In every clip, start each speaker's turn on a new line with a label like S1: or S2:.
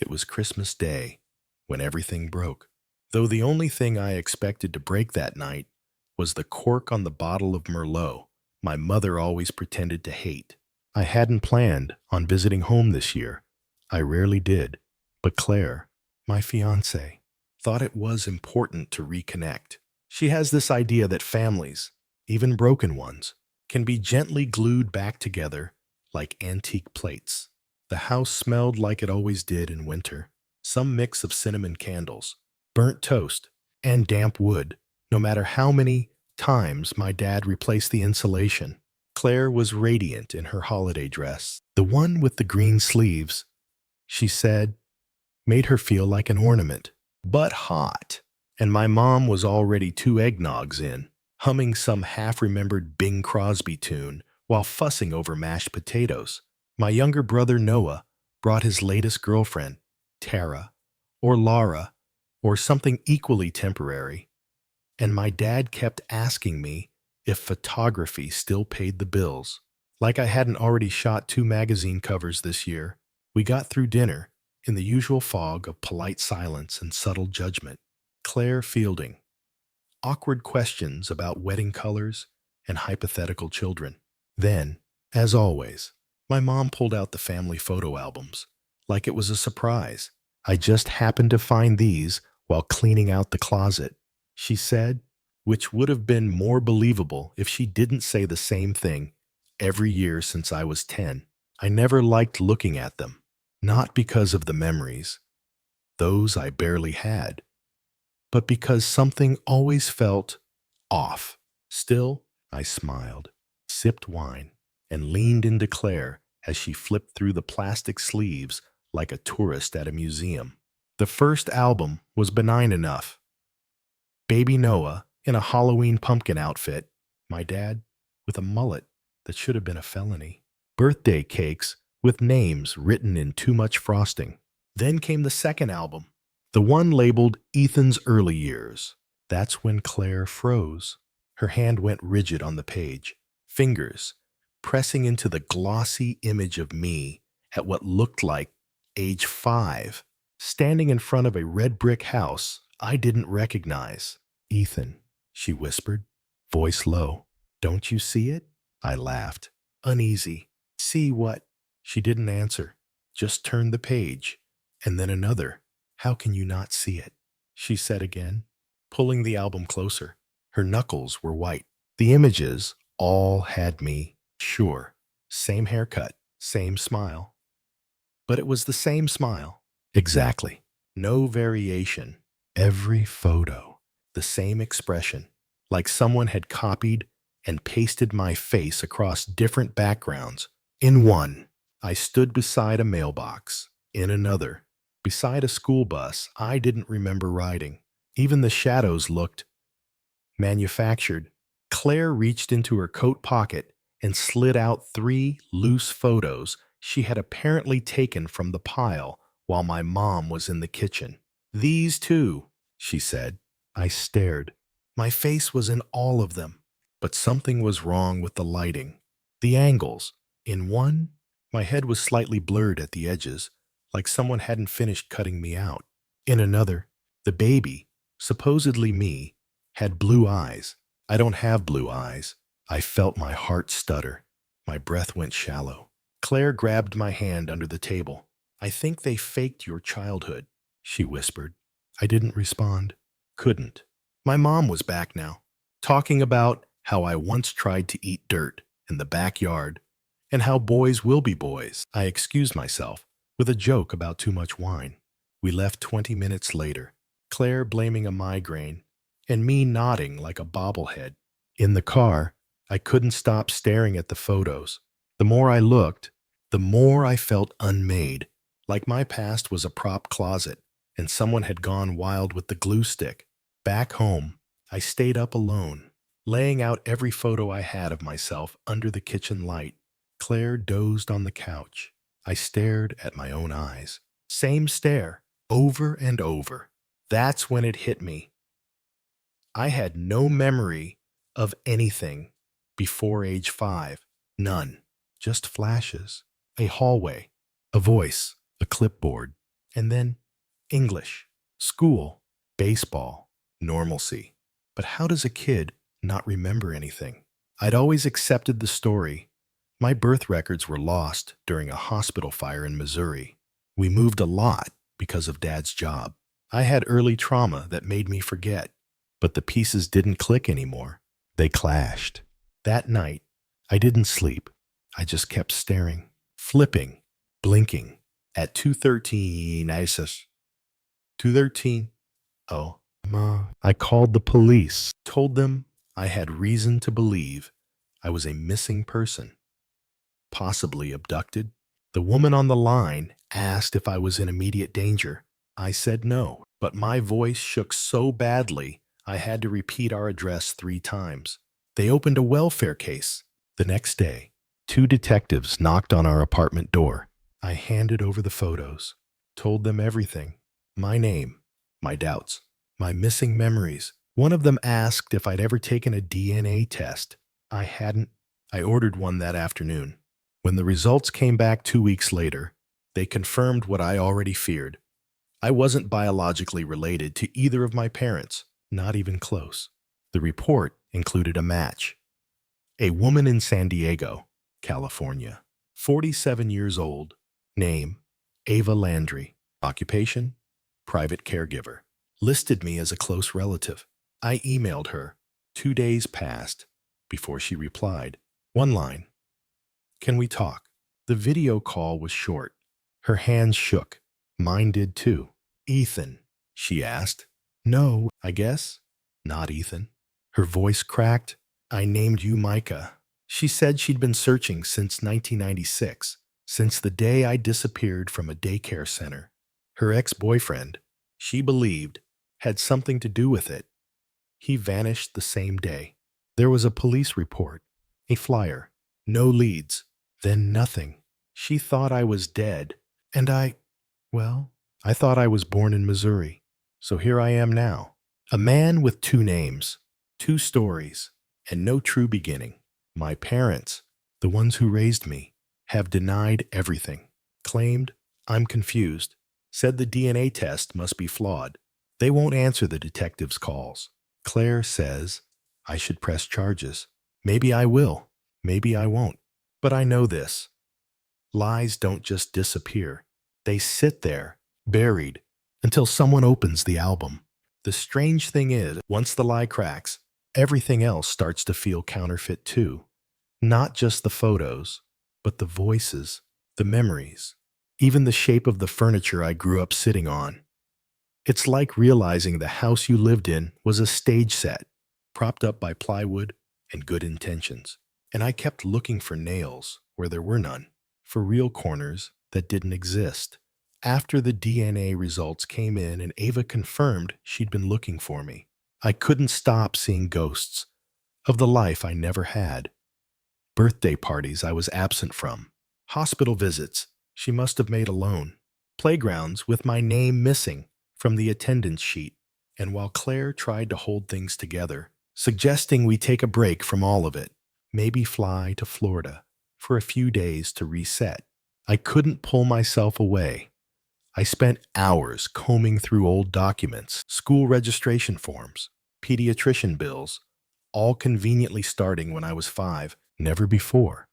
S1: It was Christmas Day when everything broke. Though the only thing I expected to break that night was the cork on the bottle of Merlot my mother always pretended to hate. I hadn't planned on visiting home this year. I rarely did. But Claire, my fiancée, thought it was important to reconnect. She has this idea that families, even broken ones, can be gently glued back together like antique plates. The house smelled like it always did in winter, some mix of cinnamon candles, burnt toast, and damp wood. No matter how many times my dad replaced the insulation, Claire was radiant in her holiday dress. The one with the green sleeves, she said, made her feel like an ornament, but hot. And my mom was already 2 eggnogs in, humming some half-remembered Bing Crosby tune while fussing over mashed potatoes. My younger brother Noah brought his latest girlfriend, Tara, or Laura, or something equally temporary. And my dad kept asking me if photography still paid the bills. Like I hadn't already shot 2 magazine covers this year. We got through dinner in the usual fog of polite silence and subtle judgment. Claire fielding awkward questions about wedding colors and hypothetical children. Then, as always, my mom pulled out the family photo albums, like it was a surprise. I just happened to find these while cleaning out the closet, she said, which would have been more believable if she didn't say the same thing every year since I was 10. I never liked looking at them, not because of the memories, those I barely had, but because something always felt off. Still, I smiled, sipped wine, and leaned into Claire as she flipped through the plastic sleeves like a tourist at a museum. The first album was benign enough. Baby Noah in a Halloween pumpkin outfit, my dad with a mullet that should have been a felony, birthday cakes with names written in too much frosting. Then came the second album, the one labeled Ethan's Early Years. That's when Claire froze. Her hand went rigid on the page, fingers pressing into the glossy image of me at what looked like age 5, standing in front of a red brick house I didn't recognize. Ethan, she whispered, voice low. Don't you see it? I laughed, uneasy. See what? She didn't answer, just turned the page, and then another. How can you not see it? She said again, pulling the album closer. Her knuckles were white. The images all had me, sure. Same haircut, same smile. But it was the same smile. Exactly. No variation. Every photo, the same expression, like someone had copied and pasted my face across different backgrounds. In one, I stood beside a mailbox. In another, beside a school bus I didn't remember riding. Even the shadows looked manufactured. Claire reached into her coat pocket and slid out 3 loose photos she had apparently taken from the pile while my mom was in the kitchen. These too, she said. I stared. My face was in all of them, but something was wrong with the lighting. The angles. In one, my head was slightly blurred at the edges, like someone hadn't finished cutting me out. In another, the baby, supposedly me, had blue eyes. I don't have blue eyes. I felt my heart stutter. My breath went shallow. Claire grabbed my hand under the table. I think they faked your childhood, she whispered. I didn't respond. Couldn't. My mom was back now, talking about how I once tried to eat dirt in the backyard and how boys will be boys. I excused myself with a joke about too much wine. We left 20 minutes later, Claire blaming a migraine and me nodding like a bobblehead. In the car, I couldn't stop staring at the photos. The more I looked, the more I felt unmade, like my past was a prop closet and someone had gone wild with the glue stick. Back home, I stayed up alone, laying out every photo I had of myself under the kitchen light. Claire dozed on the couch. I stared at my own eyes. Same stare, over and over. That's when it hit me. I had no memory of anything before age 5. None. Just flashes. A hallway. A voice. A clipboard. And then English, school, baseball, normalcy. But how does a kid not remember anything? I'd always accepted the story. My birth records were lost during a hospital fire in Missouri. We moved a lot because of Dad's job. I had early trauma that made me forget, but the pieces didn't click anymore. They clashed. That night, I didn't sleep. I just kept staring, flipping, blinking. At 2:13, I says, 2:13. Oh, Ma. I called the police, told them I had reason to believe I was a missing person, possibly abducted. The woman on the line asked if I was in immediate danger. I said no, but my voice shook so badly I had to repeat our address 3 times. They opened a welfare case. The next day, 2 detectives knocked on our apartment door. I handed over the photos, told them everything. My name, my doubts, my missing memories. One of them asked if I'd ever taken a DNA test. I hadn't. I ordered one that afternoon. When the results came back 2 weeks later, they confirmed what I already feared. I wasn't biologically related to either of my parents, not even close. The report included a match. A woman in San Diego, California, 47 years old, name, Ava Landry, occupation, private caregiver, listed me as a close relative. I emailed her. 2 days passed before she replied. One line. Can we talk? The video call was short. Her hands shook. Mine did too. Ethan, she asked. No, I guess. Not Ethan. Her voice cracked. I named you Micah. She said she'd been searching since 1996, since the day I disappeared from a daycare center. Her ex-boyfriend, she believed, had something to do with it. He vanished the same day. There was a police report, a flyer, no leads, then nothing. She thought I was dead, and I thought I was born in Missouri. So here I am now, a man with 2 names, 2 stories, and no true beginning. My parents, the ones who raised me, have denied everything, claimed I'm confused, said the DNA test must be flawed. They won't answer the detective's calls. Claire says I should press charges. Maybe I will, maybe I won't. But I know this. Lies don't just disappear. They sit there, buried, until someone opens the album. The strange thing is, once the lie cracks, everything else starts to feel counterfeit too. Not just the photos, but the voices, the memories, even the shape of the furniture I grew up sitting on. It's like realizing the house you lived in was a stage set, propped up by plywood and good intentions. And I kept looking for nails where there were none, for real corners that didn't exist. After the DNA results came in and Ava confirmed she'd been looking for me, I couldn't stop seeing ghosts of the life I never had. Birthday parties I was absent from, hospital visits she must have made alone, playgrounds with my name missing from the attendance sheet. And while Claire tried to hold things together, suggesting we take a break from all of it, maybe fly to Florida for a few days to reset, I couldn't pull myself away. I spent hours combing through old documents, school registration forms, pediatrician bills, all conveniently starting when I was 5, never before.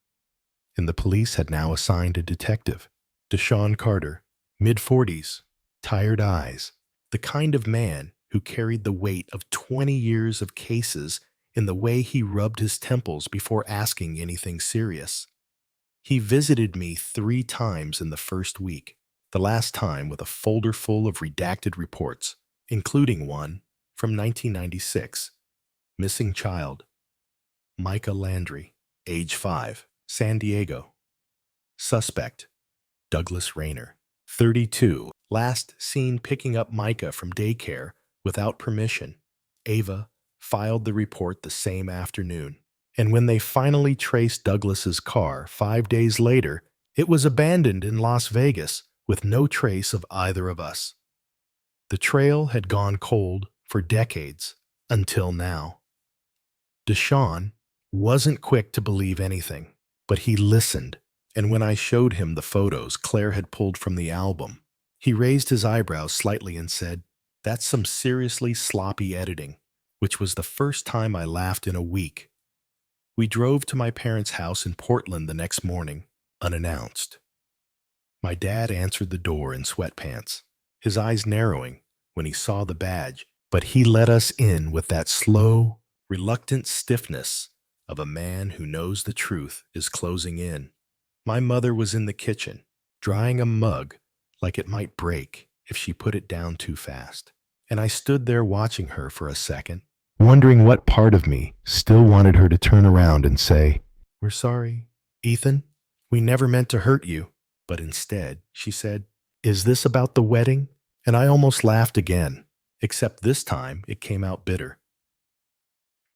S1: And the police had now assigned a detective, Deshaun Carter, mid-40s, tired eyes, the kind of man who carried the weight of 20 years of cases in the way he rubbed his temples before asking anything serious. He visited me 3 times in the first week, the last time with a folder full of redacted reports, including one from 1996. Missing child, Micah Landry, age 5, San Diego. Suspect, Douglas Rayner, 32, last seen picking up Micah from daycare without permission. Ava filed the report the same afternoon. And when they finally traced Douglas's car 5 days later, it was abandoned in Las Vegas with no trace of either of us. The trail had gone cold for decades until now. Deshaun wasn't quick to believe anything, but he listened, and when I showed him the photos Claire had pulled from the album, He raised his eyebrows slightly and said, "That's some seriously sloppy editing," which was the first time I laughed in a week. We drove to my parents' house in Portland the next morning, unannounced. My dad answered the door in sweatpants, his eyes narrowing when he saw the badge, but he let us in with that slow, reluctant stiffness of a man who knows the truth is closing in. My mother was in the kitchen, drying a mug like it might break if she put it down too fast. And I stood there watching her for a second, wondering what part of me still wanted her to turn around and say, "We're sorry, Ethan. We never meant to hurt you." But instead, she said, "Is this about the wedding?" And I almost laughed again, except this time it came out bitter.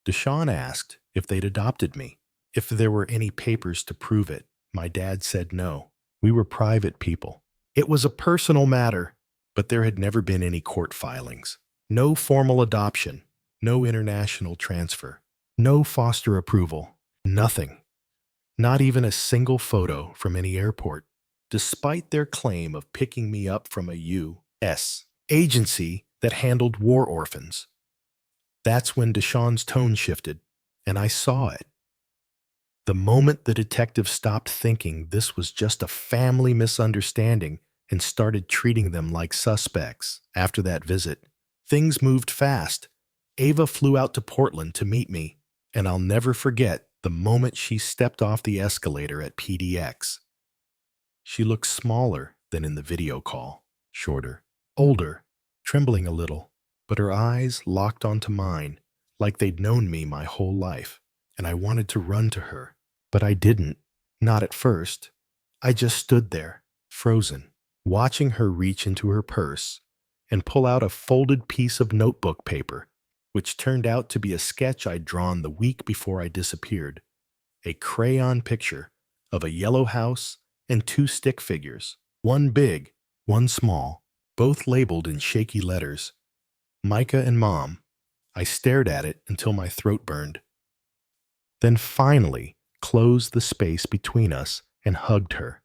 S1: Deshaun asked if they'd adopted me, if there were any papers to prove it. My dad said no. We were private people. It was a personal matter, but there had never been any court filings. No formal adoption, no international transfer, no foster approval, nothing. Not even a single photo from any airport, despite their claim of picking me up from a U.S. agency that handled war orphans. That's when Deshaun's tone shifted, and I saw it. The moment the detective stopped thinking this was just a family misunderstanding and started treating them like suspects after that visit, things moved fast. Ava flew out to Portland to meet me, and I'll never forget the moment she stepped off the escalator at PDX. She looked smaller than in the video call, shorter, older, trembling a little, but her eyes locked onto mine like they'd known me my whole life, and I wanted to run to her, but I didn't, not at first. I just stood there, frozen, watching her reach into her purse and pull out a folded piece of notebook paper, which turned out to be a sketch I'd drawn the week before I disappeared, a crayon picture of a yellow house and two stick figures, one big, one small, both labeled in shaky letters, Micah and Mom. I stared at it until my throat burned. Then finally closed the space between us and hugged her.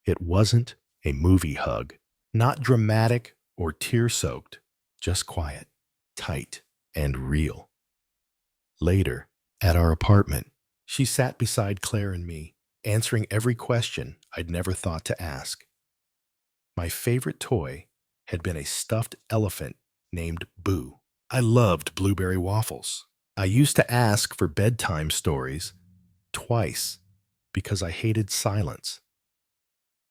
S1: It wasn't a movie hug, not dramatic or tear-soaked, just quiet, tight, and real. Later, at our apartment, she sat beside Claire and me, answering every question I'd never thought to ask. My favorite toy had been a stuffed elephant named Boo. I loved blueberry waffles. I used to ask for bedtime stories twice because I hated silence.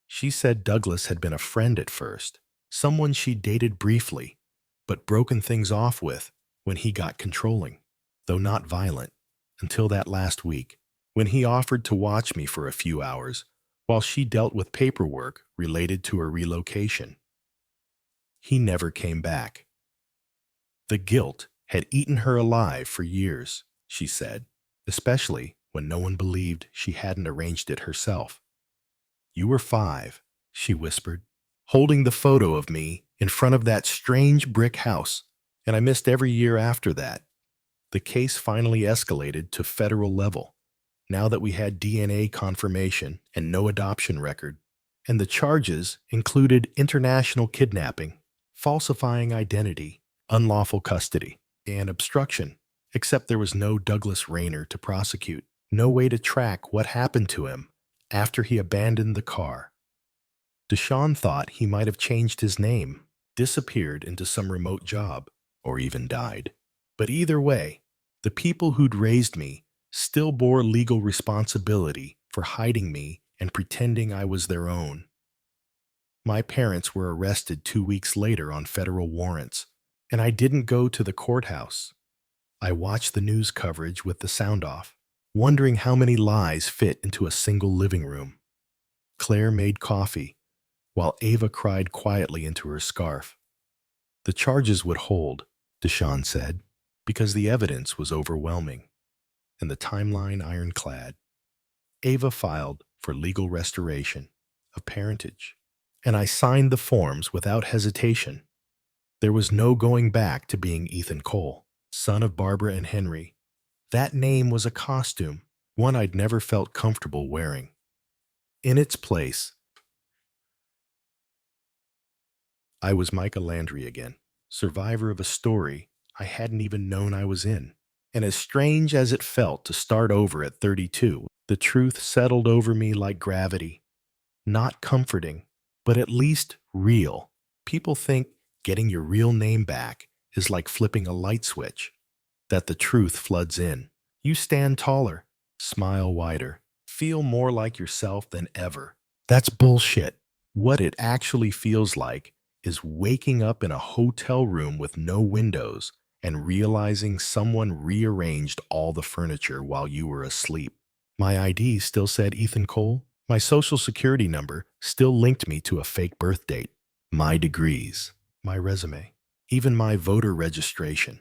S1: She said Douglas had been a friend at first, someone she dated briefly, but broken things off with when he got controlling, though not violent, until that last week, when he offered to watch me for a few hours while she dealt with paperwork related to her relocation. He never came back. The guilt had eaten her alive for years, she said, especially when no one believed she hadn't arranged it herself. "You were 5, she whispered, holding the photo of me in front of that strange brick house, and I missed every year after that. The case finally escalated to federal level, now that we had DNA confirmation and no adoption record, and the charges included international kidnapping, falsifying identity, unlawful custody, and obstruction, except there was no Douglas Rayner to prosecute, no way to track what happened to him after he abandoned the car. Deshaun thought he might have changed his name, disappeared into some remote job, or even died. But either way, the people who'd raised me still bore legal responsibility for hiding me and pretending I was their own. My parents were arrested 2 weeks later on federal warrants, and I didn't go to the courthouse. I watched the news coverage with the sound off, wondering how many lies fit into a single living room. Claire made coffee, while Ava cried quietly into her scarf. The charges would hold, Deshaun said, because the evidence was overwhelming, and the timeline ironclad. Ava filed for legal restoration of parentage, and I signed the forms without hesitation. There was no going back to being Ethan Cole, son of Barbara and Henry. That name was a costume, one I'd never felt comfortable wearing. In its place, I was Micah Landry again, survivor of a story I hadn't even known I was in. And as strange as it felt to start over at 32, the truth settled over me like gravity. Not comforting, but at least real. People think getting your real name back is like flipping a light switch, that the truth floods in. You stand taller, smile wider, feel more like yourself than ever. That's bullshit. What it actually feels like is waking up in a hotel room with no windows and realizing someone rearranged all the furniture while you were asleep. My ID still said Ethan Cole. My social security number still linked me to a fake birth date. My degrees, my resume, even my voter registration.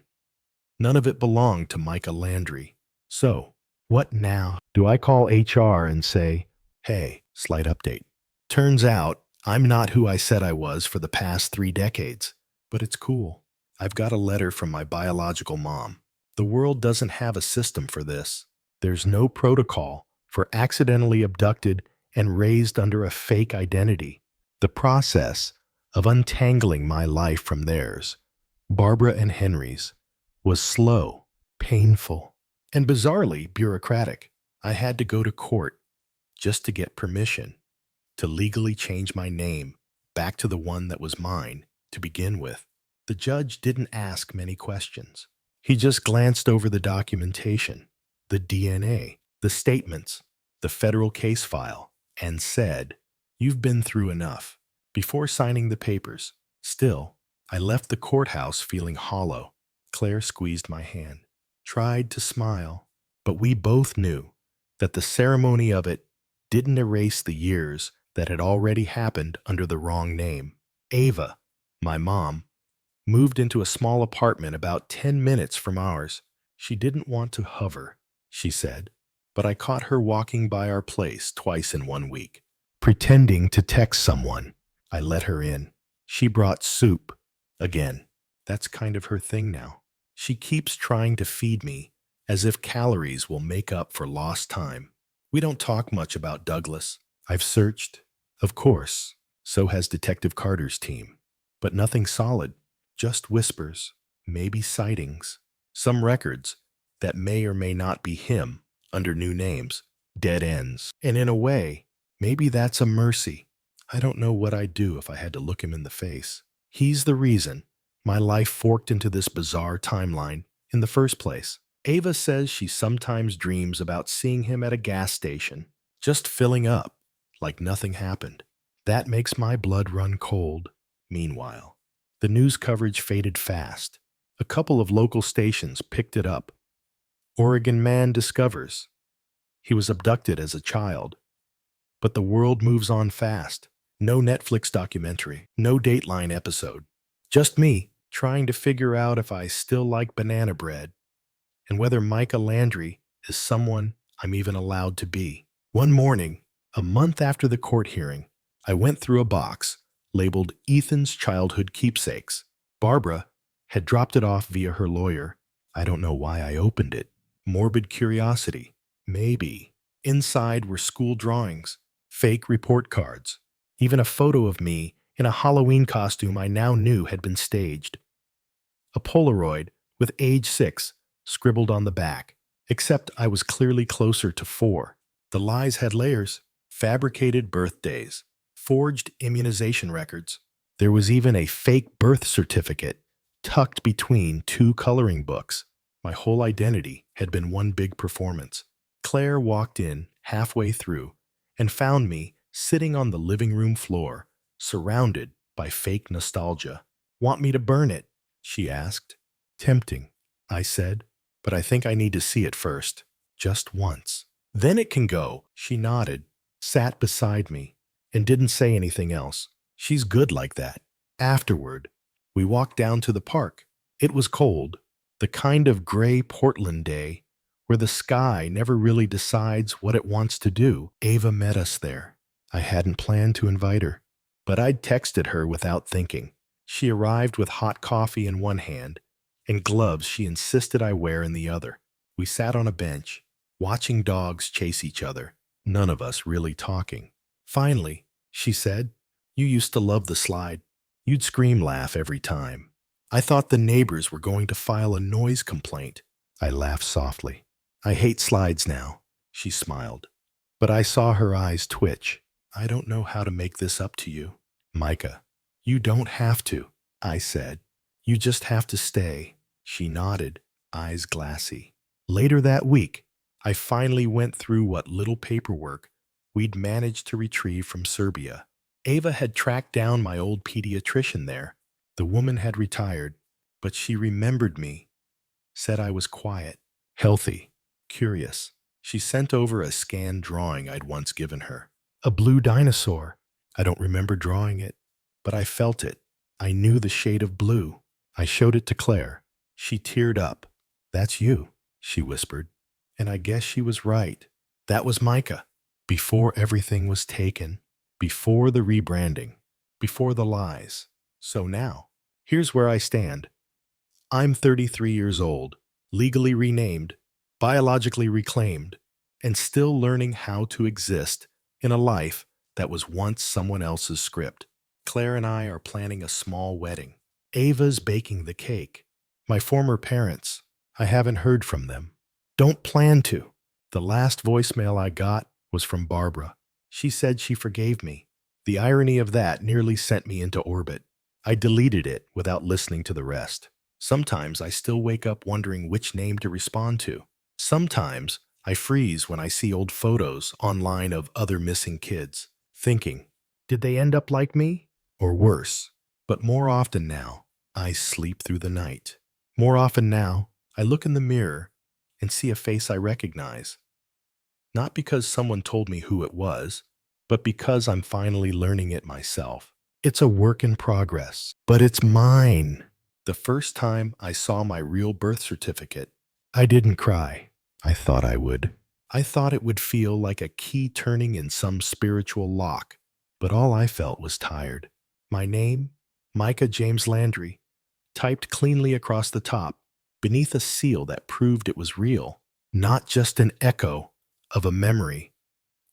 S1: None of it belonged to Micah Landry. So, what now? Do I call HR and say, hey, slight update? Turns out, I'm not who I said I was for the past 3 decades. But it's cool. I've got a letter from my biological mom. The world doesn't have a system for this. There's no protocol for accidentally abducted and raised under a fake identity. The process of untangling my life from theirs, Barbara and Henry's, was slow, painful, and bizarrely bureaucratic. I had to go to court just to get permission to legally change my name back to the one that was mine to begin with. The judge didn't ask many questions. He just glanced over the documentation, the DNA, the statements, the federal case file, and said, "You've been through enough," before signing the papers. Still, I left the courthouse feeling hollow. Claire squeezed my hand, tried to smile, but we both knew that the ceremony of it didn't erase the years that had already happened under the wrong name. Ava, my mom, moved into a small apartment about 10 minutes from ours. She didn't want to hover, she said, but I caught her walking by our place twice in 1 week, pretending to text someone. I let her in. She brought soup. Again, that's kind of her thing now. She keeps trying to feed me as if calories will make up for lost time. We don't talk much about Douglas. I've searched, of course, so has Detective Carter's team, but nothing solid, just whispers, maybe sightings, some records that may or may not be him under new names, dead ends. And in a way, maybe that's a mercy. I don't know what I'd do if I had to look him in the face. He's the reason my life forked into this bizarre timeline in the first place. Ava says she sometimes dreams about seeing him at a gas station, just filling up, like nothing happened. That makes my blood run cold. Meanwhile, the news coverage faded fast. A couple of local stations picked it up. Oregon man discovers he was abducted as a child. But the world moves on fast. No Netflix documentary, no Dateline episode. Just me trying to figure out if I still like banana bread and whether Micah Landry is someone I'm even allowed to be. One morning, a month after the court hearing, I went through a box labeled Ethan's childhood keepsakes. Barbara had dropped it off via her lawyer. I don't know why I opened it. Morbid curiosity. Maybe. Inside were school drawings, fake report cards, even a photo of me in a Halloween costume I now knew had been staged. A Polaroid with age 6 scribbled on the back, except I was clearly closer to 4. The lies had layers, fabricated birthdays, forged immunization records. There was even a fake birth certificate tucked between 2 coloring books. My whole identity had been one big performance. Claire walked in halfway through and found me sitting on the living room floor, surrounded by fake nostalgia. "Want me to burn it?" she asked. "Tempting," I said, "but I think I need to see it first. Just once. Then it can go." She nodded, sat beside me, and didn't say anything else. She's good like that. Afterward, we walked down to the park. It was cold, the kind of gray Portland day where the sky never really decides what it wants to do. Ava met us there. I hadn't planned to invite her, but I'd texted her without thinking. She arrived with hot coffee in one hand and gloves she insisted I wear in the other. We sat on a bench, watching dogs chase each other, none of us really talking. Finally, she said, "You used to love the slide. You'd scream laugh every time. I thought the neighbors were going to file a noise complaint. I laughed softly. I hate slides now, she smiled. But I saw her eyes twitch. I don't know how to make this up to you. Micah, you don't have to, I said. You just have to stay. She nodded, eyes glassy. Later that week, I finally went through what little paperwork we'd managed to retrieve from Serbia. Ava had tracked down my old pediatrician there. The woman had retired, but she remembered me, said I was quiet, healthy, curious. She sent over a scanned drawing I'd once given her. A blue dinosaur. I don't remember drawing it, but I felt it. I knew the shade of blue. I showed it to Claire. She teared up. That's you, she whispered. And I guess she was right. That was Micah. Before everything was taken, before the rebranding, before the lies. So now, here's where I stand. I'm 33 years old, legally renamed, biologically reclaimed, and still learning how to exist in a life that was once someone else's script. Claire and I are planning a small wedding. Ava's baking the cake. My former parents, I haven't heard from them. Don't plan to. The last voicemail I got was from Barbara. She said she forgave me. The irony of that nearly sent me into orbit. I deleted it without listening to the rest. Sometimes I still wake up wondering which name to respond to. Sometimes I freeze when I see old photos online of other missing kids, thinking, did they end up like me? Or worse? But more often now, I sleep through the night. More often now, I look in the mirror and see a face I recognize. Not because someone told me who it was, but because I'm finally learning it myself. It's a work in progress, but it's mine. The first time I saw my real birth certificate, I didn't cry. I thought I would. I thought it would feel like a key turning in some spiritual lock, but all I felt was tired. My name, Micah James Landry, typed cleanly across the top, beneath a seal that proved it was real, not just an echo of a memory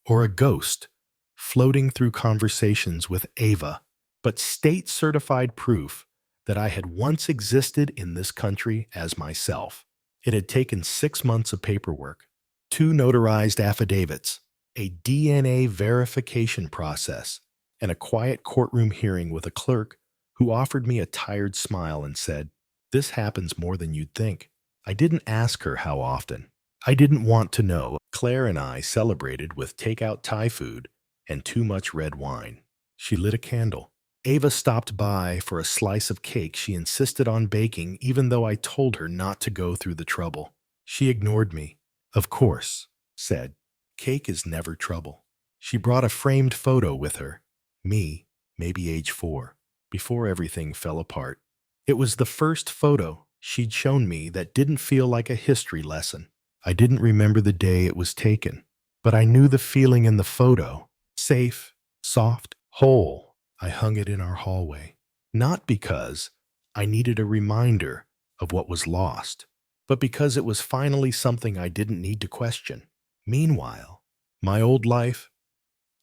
S1: or a ghost floating through conversations with Ava, but state-certified proof that I had once existed in this country as myself. It had taken 6 months of paperwork, 2 notarized affidavits, a DNA verification process, and a quiet courtroom hearing with a clerk who offered me a tired smile and said, "This happens more than you'd think." I didn't ask her how often. I didn't want to know. Claire and I celebrated with takeout Thai food and too much red wine. She lit a candle. Ava stopped by for a slice of cake she insisted on baking even though I told her not to go through the trouble. She ignored me. Of course, said, cake is never trouble. She brought a framed photo with her. Me, maybe age 4, before everything fell apart. It was the first photo she'd shown me that didn't feel like a history lesson. I didn't remember the day it was taken, but I knew the feeling in the photo. Safe, soft, whole. I hung it in our hallway. Not because I needed a reminder of what was lost, but because it was finally something I didn't need to question. Meanwhile, my old life,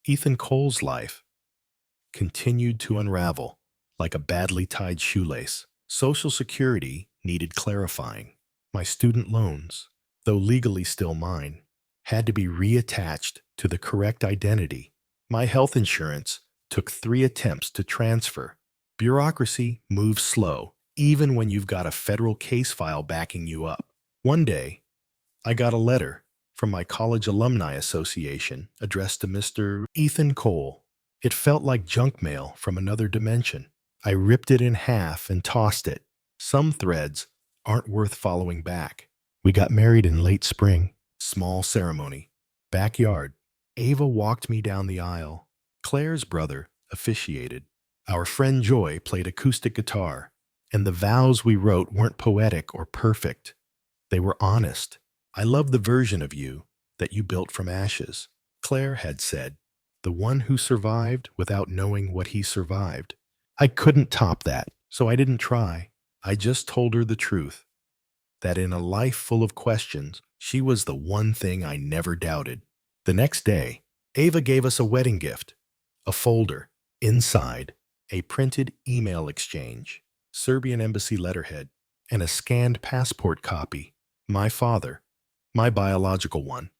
S1: Ethan Cole's life, continued to unravel like a badly tied shoelace. Social Security needed clarifying. My student loans, though legally still mine, had to be reattached to the correct identity. My health insurance took 3 attempts to transfer. Bureaucracy moves slow, even when you've got a federal case file backing you up. One day, I got a letter from my college alumni association addressed to Mr. Ethan Cole. It felt like junk mail from another dimension. I ripped it in half and tossed it. Some threads aren't worth following back. We got married in late spring. Small ceremony. Backyard. Ava walked me down the aisle. Claire's brother officiated. Our friend Joy played acoustic guitar, and the vows we wrote weren't poetic or perfect. They were honest. I love the version of you that you built from ashes. Claire had said, the one who survived without knowing what he survived. I couldn't top that, so I didn't try. I just told her the truth, that in a life full of questions, she was the one thing I never doubted. The next day, Ava gave us a wedding gift, a folder. Inside, a printed email exchange, Serbian embassy letterhead, and a scanned passport copy. My father, my biological one,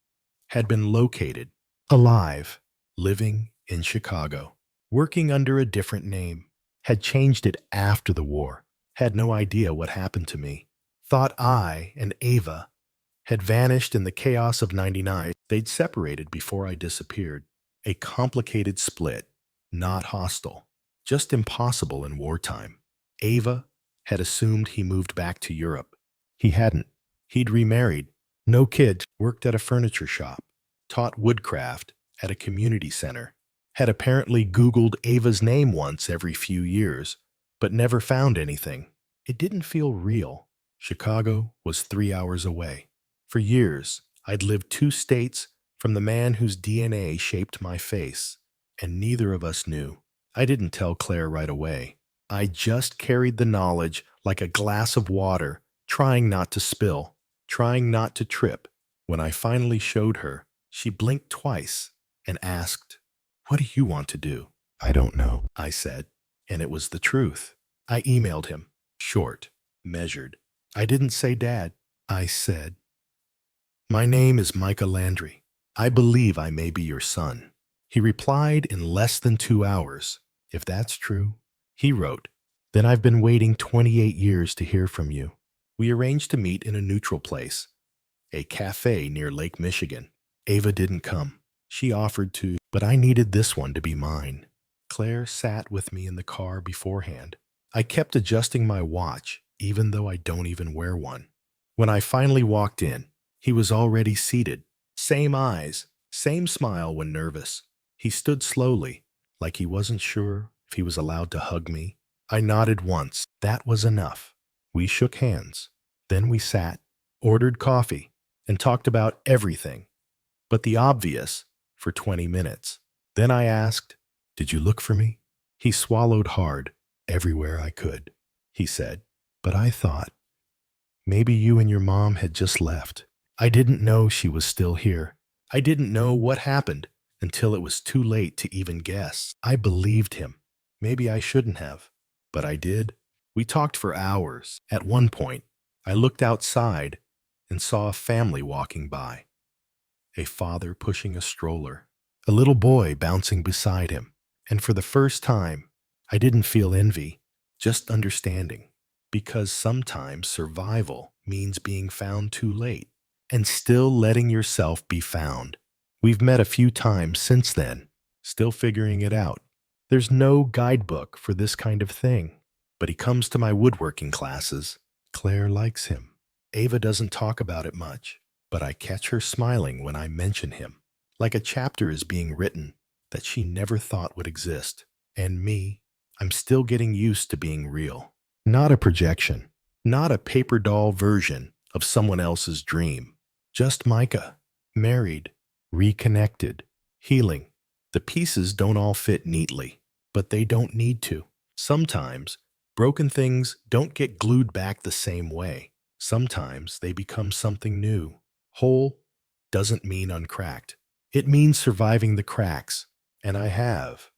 S1: had been located, alive, living in Chicago, working under a different name, had changed it after the war, had no idea what happened to me, thought I and Ava had vanished in the chaos of '99. They'd separated before I disappeared. A complicated split, not hostile, just impossible in wartime. Ava had assumed he moved back to Europe. He hadn't. He'd remarried, no kids, worked at a furniture shop, taught woodcraft at a community center, had apparently Googled Ava's name once every few years, but never found anything. It didn't feel real. Chicago was 3 hours away. For years, I'd lived 2 states from the man whose DNA shaped my face, and neither of us knew. I didn't tell Claire right away. I just carried the knowledge like a glass of water, trying not to spill, trying not to trip. When I finally showed her, she blinked twice and asked, "What do you want to do?" "I don't know," I said, and it was the truth. I emailed him, short, measured. I didn't say Dad. I said, "My name is Micah Landry. I believe I may be your son." He replied in less than 2 hours. "If that's true," he wrote, "then I've been waiting 28 years to hear from you." We arranged to meet in a neutral place, a cafe near Lake Michigan. Ava didn't come. She offered to, but I needed this one to be mine. Claire sat with me in the car beforehand. I kept adjusting my watch, even though I don't even wear one. When I finally walked in, he was already seated. Same eyes, same smile when nervous. He stood slowly, like he wasn't sure if he was allowed to hug me. I nodded once. That was enough. We shook hands. Then we sat, ordered coffee, and talked about everything, but the obvious, for 20 minutes. Then I asked, "Did you look for me?" He swallowed hard. "Everywhere I could," he said. "But I thought, maybe you and your mom had just left." I didn't know she was still here. I didn't know what happened until it was too late to even guess. I believed him. Maybe I shouldn't have, but I did. We talked for hours. At one point, I looked outside and saw a family walking by. A father pushing a stroller, a little boy bouncing beside him. And for the first time, I didn't feel envy, just understanding. Because sometimes survival means being found too late and still letting yourself be found. We've met a few times since then, still figuring it out. There's no guidebook for this kind of thing, but he comes to my woodworking classes. Claire likes him. Ava doesn't talk about it much, but I catch her smiling when I mention him, like a chapter is being written that she never thought would exist. And me, I'm still getting used to being real. Not a projection, not a paper doll version of someone else's dream. Just Micah, married, reconnected, healing. The pieces don't all fit neatly, but they don't need to. Sometimes, broken things don't get glued back the same way. Sometimes they become something new. Whole doesn't mean uncracked. It means surviving the cracks, and I have.